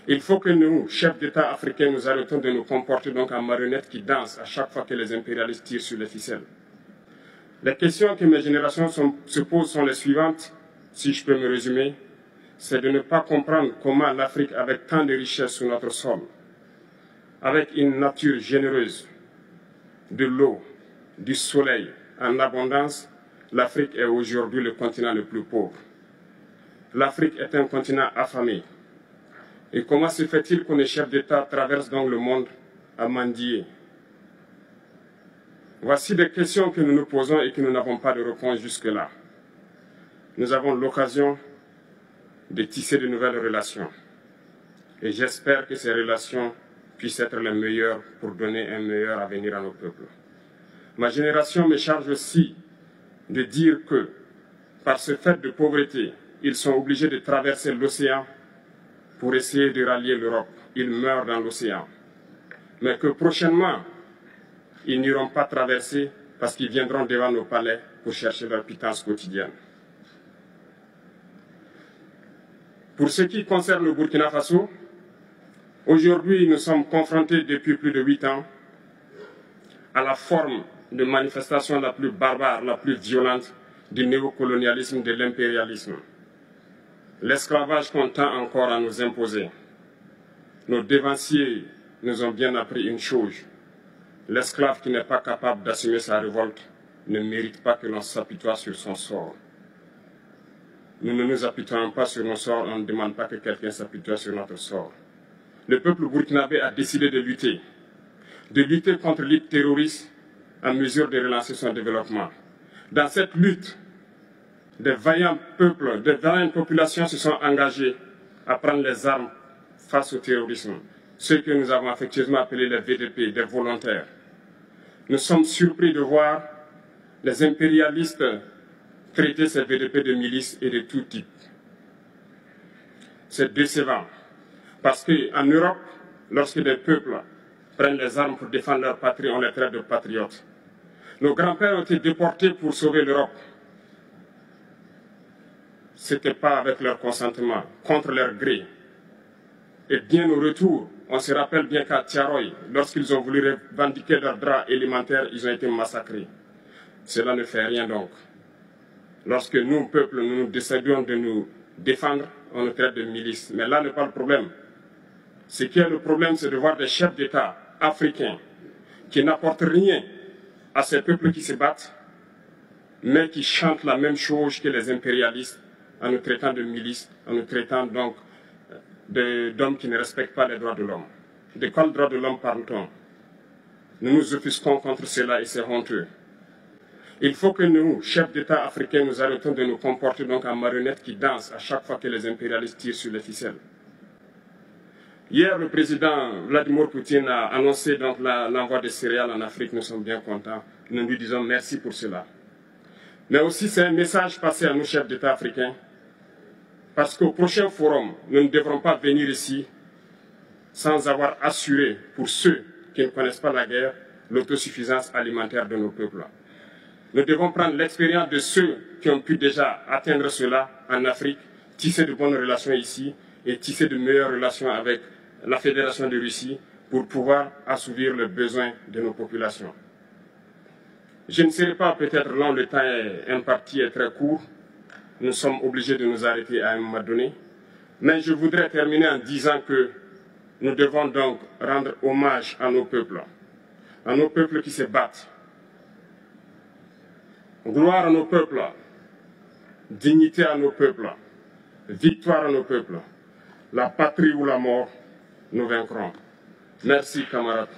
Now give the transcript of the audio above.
Il faut que nous, chefs d'État africains, nous arrêtons de nous comporter donc en marionnettes qui dansent à chaque fois que les impérialistes tirent sur les ficelles. Les questions que mes générations se posent sont les suivantes, si je peux me résumer. C'est de ne pas comprendre comment l'Afrique, avec tant de richesses sur notre sol, avec une nature généreuse, de l'eau, du soleil en abondance, l'Afrique est aujourd'hui le continent le plus pauvre. L'Afrique est un continent affamé. Et comment se fait-il que les chefs d'État traversent donc le monde à mendier? Voici des questions que nous nous posons et que nous n'avons pas de réponse jusque-là. Nous avons l'occasion de tisser de nouvelles relations. Et j'espère que ces relations puissent être les meilleures pour donner un meilleur avenir à nos peuples. Ma génération me charge aussi de dire que, par ce fait de pauvreté, ils sont obligés de traverser l'océan pour essayer de rallier l'Europe. Ils meurent dans l'océan. Mais que prochainement, ils n'iront pas traverser parce qu'ils viendront devant nos palais pour chercher leur pitance quotidienne. Pour ce qui concerne le Burkina Faso, aujourd'hui nous sommes confrontés depuis plus de 8 ans à la forme de manifestation la plus barbare, la plus violente du néocolonialisme, de l'impérialisme. L'esclavage qu'on tend encore à nous imposer. Nos dévanciers nous ont bien appris une chose. L'esclave qui n'est pas capable d'assumer sa révolte ne mérite pas que l'on s'apitoie sur son sort. Nous ne nous apitoyons pas sur nos sorts, on ne demande pas que quelqu'un s'apitoie sur notre sort. Le peuple burkinabé a décidé de lutter contre l'île terroriste en mesure de relancer son développement. Dans cette lutte, des vaillants peuples, des vaillantes populations se sont engagées à prendre les armes face au terrorisme, ceux que nous avons affectueusement appelés les VDP, des volontaires. Nous sommes surpris de voir les impérialistes traiter ces VDP de milices et de tout type. C'est décevant, parce qu'en Europe, lorsque des peuples prennent les armes pour défendre leur patrie, on les traite de patriotes. Nos grands-pères ont été déportés pour sauver l'Europe. Ce n'était pas avec leur consentement, contre leur gré. Et bien au retour, on se rappelle bien qu'à Tiaroy, lorsqu'ils ont voulu revendiquer leurs droits élémentaires, ils ont été massacrés. Cela ne fait rien donc. Lorsque nous, peuple, nous décidons de nous défendre, on nous traite de milices. Mais là n'est pas le problème. Ce qui est le problème, c'est de voir des chefs d'État africains qui n'apportent rien à ces peuples qui se battent, mais qui chantent la même chose que les impérialistes en nous traitant de milices, en nous traitant donc d'hommes qui ne respectent pas les droits de l'homme. De quels droits de l'homme parle-t-on? Nous nous offusquons contre cela et c'est honteux. Il faut que nous, chefs d'État africains, nous arrêtons de nous comporter donc en marionnettes qui dansent à chaque fois que les impérialistes tirent sur les ficelles. Hier, le président Vladimir Poutine a annoncé donc l'envoi de céréales en Afrique. Nous sommes bien contents. Nous lui disons merci pour cela. Mais aussi, c'est un message passé à nous, chefs d'État africains, parce qu'au prochain forum, nous ne devrons pas venir ici sans avoir assuré, pour ceux qui ne connaissent pas la guerre, l'autosuffisance alimentaire de nos peuples. Nous devons prendre l'expérience de ceux qui ont pu déjà atteindre cela en Afrique, tisser de bonnes relations ici et tisser de meilleures relations avec la Fédération de Russie pour pouvoir assouvir les besoins de nos populations. Je ne serai pas peut-être long, le temps imparti est très court. Nous sommes obligés de nous arrêter à un moment donné. Mais je voudrais terminer en disant que nous devons donc rendre hommage à nos peuples qui se battent. Gloire à nos peuples, dignité à nos peuples, victoire à nos peuples. La patrie ou la mort, nous vaincrons. Merci, camarades.